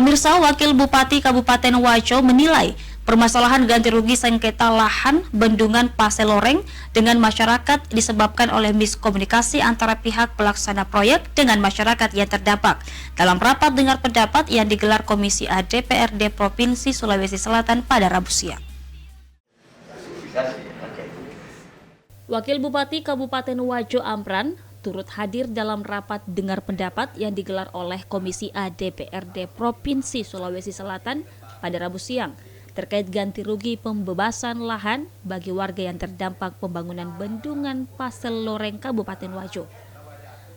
Pemirsa, Wakil Bupati Kabupaten Wajo menilai permasalahan ganti rugi sengketa lahan bendungan Pasir-Loreng dengan masyarakat disebabkan oleh miskomunikasi antara pihak pelaksana proyek dengan masyarakat yang terdampak. Dalam rapat dengar pendapat yang digelar Komisi A DPRD Provinsi Sulawesi Selatan pada Rabu siang. Wakil Bupati Kabupaten Wajo Amran turut hadir dalam rapat dengar pendapat yang digelar oleh Komisi A DPRD Provinsi Sulawesi Selatan pada Rabu siang terkait ganti rugi pembebasan lahan bagi warga yang terdampak pembangunan bendungan Pasir-Loreng Kabupaten Wajo.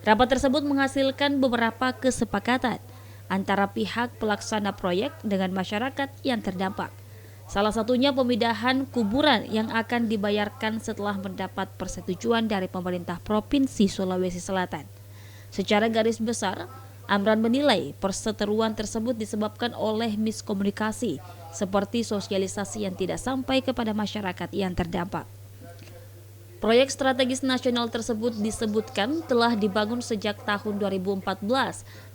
Rapat tersebut menghasilkan beberapa kesepakatan antara pihak pelaksana proyek dengan masyarakat yang terdampak. Salah satunya pemindahan kuburan yang akan dibayarkan setelah mendapat persetujuan dari pemerintah Provinsi Sulawesi Selatan. Secara garis besar, Amran menilai perseteruan tersebut disebabkan oleh miskomunikasi, seperti sosialisasi yang tidak sampai kepada masyarakat yang terdampak. Proyek strategis nasional tersebut disebutkan telah dibangun sejak tahun 2014,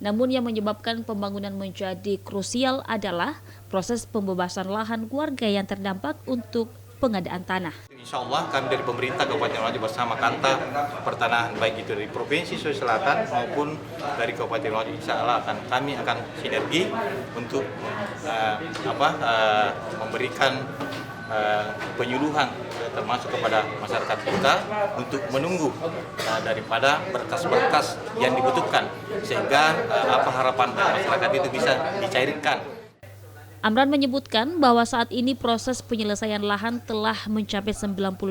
namun yang menyebabkan pembangunan menjadi krusial adalah proses pembebasan lahan warga yang terdampak untuk pengadaan tanah. Insya Allah kami dari pemerintah Kabupaten Wajo bersama Kantor Pertanahan baik itu dari Provinsi Sulawesi Selatan maupun dari Kabupaten Wajo, insya Allah kami akan sinergi untuk memberikan penyuluhan termasuk kepada masyarakat kita untuk menunggu daripada berkas-berkas yang dibutuhkan sehingga harapan masyarakat itu bisa dicairkan. Amran menyebutkan bahwa saat ini proses penyelesaian lahan telah mencapai 98%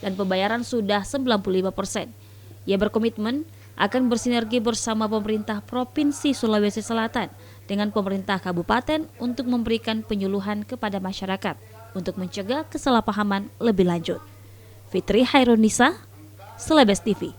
dan pembayaran sudah 95%. Ia berkomitmen akan bersinergi bersama pemerintah Provinsi Sulawesi Selatan dengan pemerintah kabupaten untuk memberikan penyuluhan kepada masyarakat untuk mencegah kesalahpahaman lebih lanjut. Fitri Hairunisa, Celebes TV.